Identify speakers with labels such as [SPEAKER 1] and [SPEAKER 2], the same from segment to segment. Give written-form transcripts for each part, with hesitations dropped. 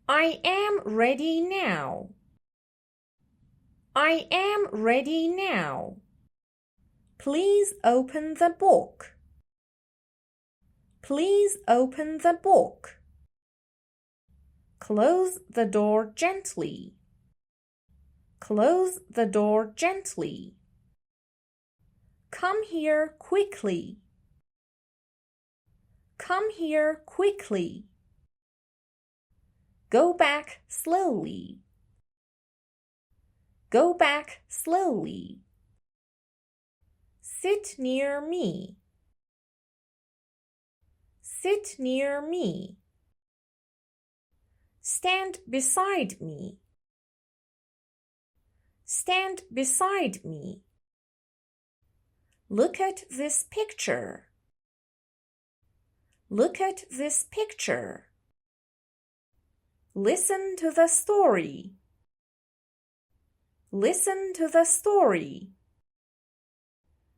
[SPEAKER 1] I am ready now. I am ready now. Please open the book. Please open the book. Close the door gently. Close the door gently. Come here quickly. Come here quickly. Go back slowly. Go back slowly. Sit near me. Sit near me. Stand beside me. Stand beside me. Look at this picture. Look at this picture. Listen to the story. Listen to the story.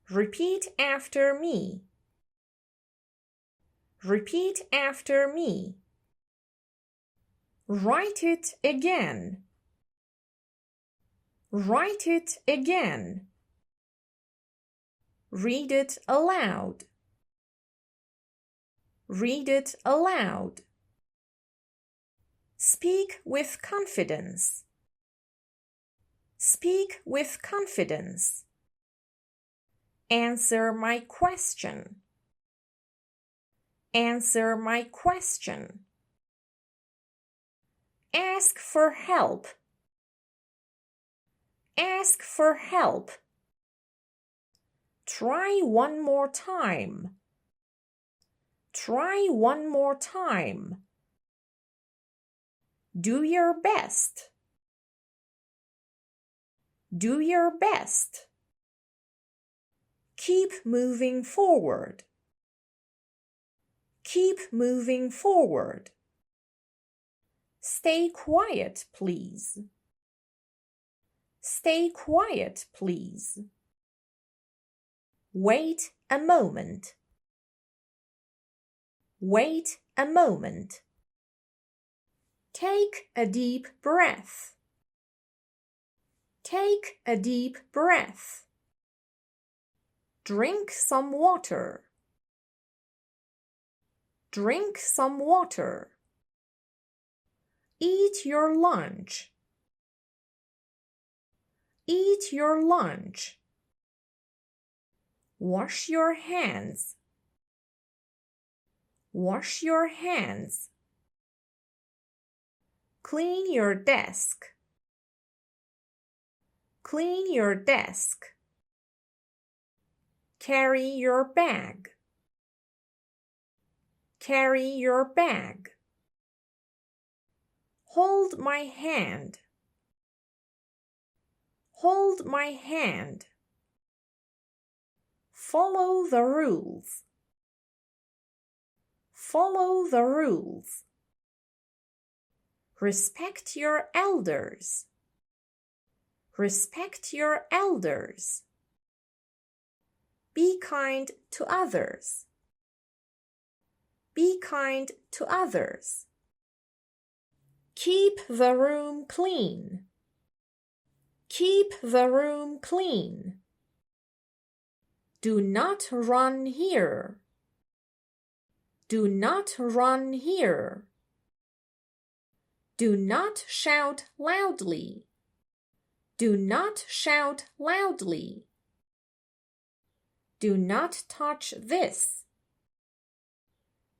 [SPEAKER 1] Repeat after me. Repeat after me. Write it again. Write it again. Read it aloud. Read it aloud. Speak with confidence. Speak with confidence. Answer my question. Answer my question. Ask for help. Ask for help. Try one more time. Try one more time. Do your best. Do your best. Keep moving forward. Keep moving forward. Stay quiet, please. Stay quiet, please. Wait a moment. Wait a moment. Take a deep breath. Take a deep breath. Drink some water. Drink some water. Eat your lunch. Eat your lunch. Wash your hands. Wash your hands. Clean your desk. Clean your desk. Carry your bag. Carry your bag. Hold my hand. Hold my hand. Follow the rules. Follow the rules. Respect your elders. Respect your elders. Be kind to others. Be kind to others. Keep the room clean. Keep the room clean. Do not run here. Do not run here. Do not shout loudly. Do not shout loudly. Do not touch this.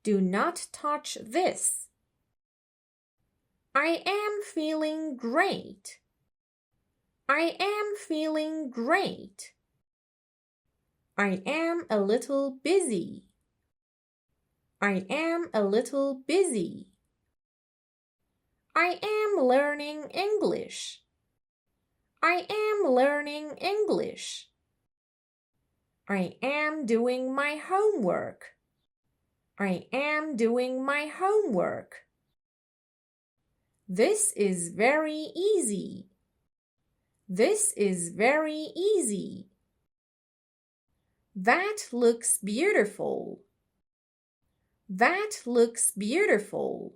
[SPEAKER 1] Do not touch this. I am feeling great. I am feeling great. I am a little busy. I am a little busy. I am learning English. I am learning English. I am doing my homework. I am doing my homework. This is very easy. This is very easy. That looks beautiful. That looks beautiful.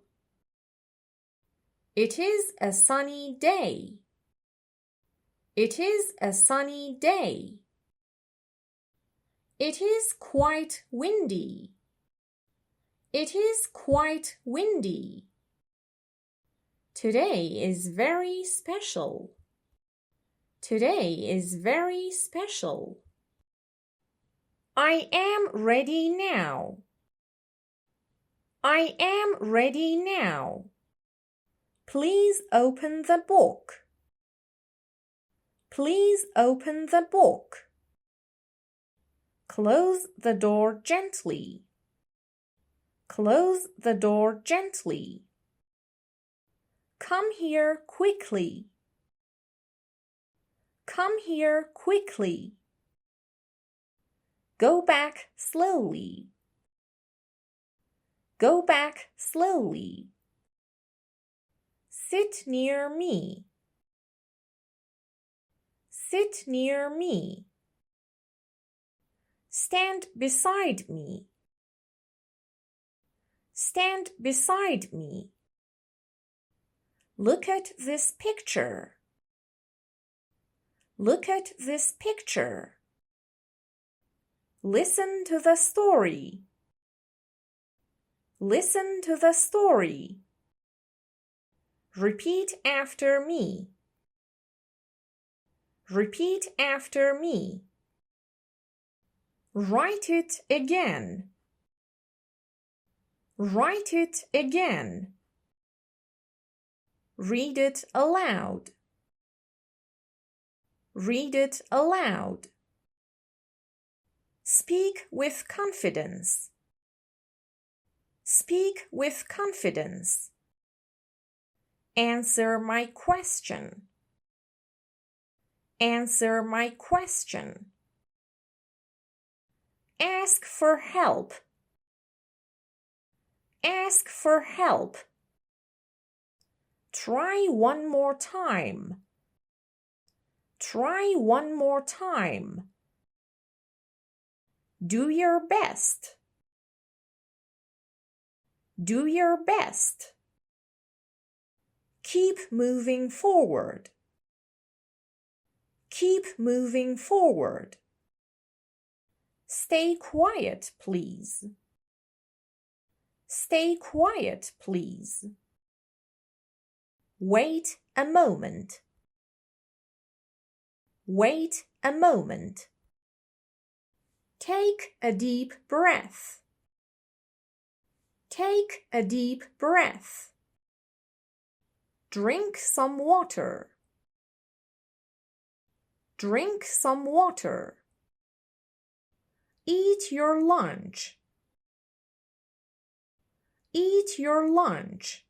[SPEAKER 1] It is a sunny day. It is a sunny day. It is quite windy. It is quite windy. Today is very special. Today is very special. I am ready now. I am ready now. Please open the book. Please open the book. Close the door gently. Close the door gently. Come here quickly. Come here quickly. Go back slowly. Go back slowly. Sit near me. Sit near me. Stand beside me. Stand beside me. Look at this picture. Look at this picture. Listen to the story. Listen to the story. Repeat after me. Repeat after me. Write it again. Write it again. Read it aloud. Read it aloud. Speak with confidence. Speak with confidence. Answer my question. Answer my question. Ask for help. Ask for help. Try one more time. Try one more time. Do your best. Do your best. Keep moving forward. Keep moving forward. Stay quiet, please. Stay quiet, please. Wait a moment. Wait a moment. Take a deep breath. Take a deep breath. Drink some water. Drink some water. Eat your lunch. Eat your lunch.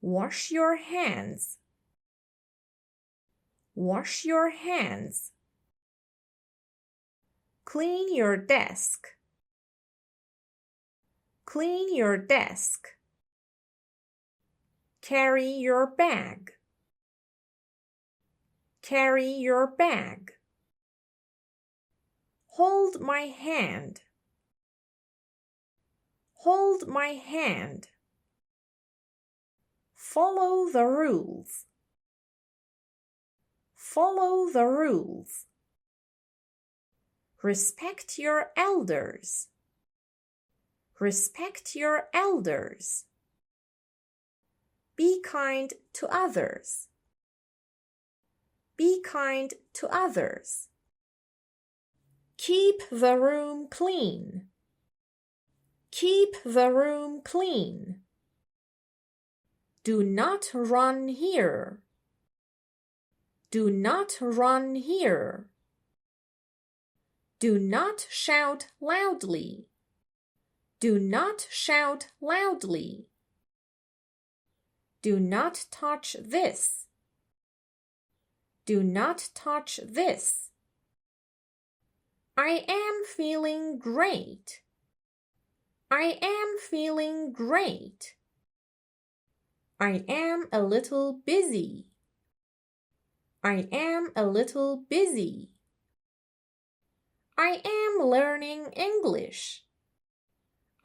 [SPEAKER 1] Wash your hands. Wash your hands. Clean your desk. Clean your desk. Carry your bag. Carry your bag. Hold my hand. Hold my hand. Follow the rules. Follow the rules. Respect your elders. Respect your elders. Be kind to others. Be kind to others. Keep the room clean. Keep the room clean. Do not run here. Do not run here. Do not shout loudly. Do not shout loudly. Do not touch this. Do not touch this. I am feeling great. I am feeling great. I am a little busy. I am a little busy. I am learning English.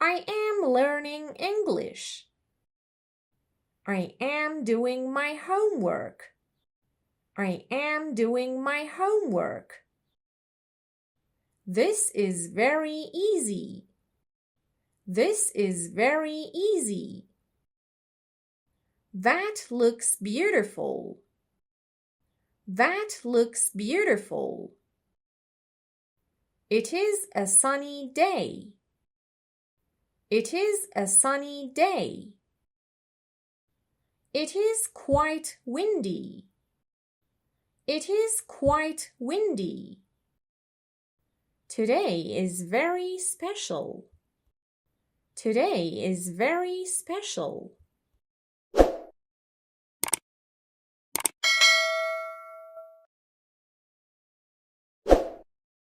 [SPEAKER 1] I am learning English. I am doing my homework. I am doing my homework. This is very easy. This is very easy. That looks beautiful. That looks beautiful. It is a sunny day. It is a sunny day. It is quite windy. It is quite windy. Today is very special. Today is very special.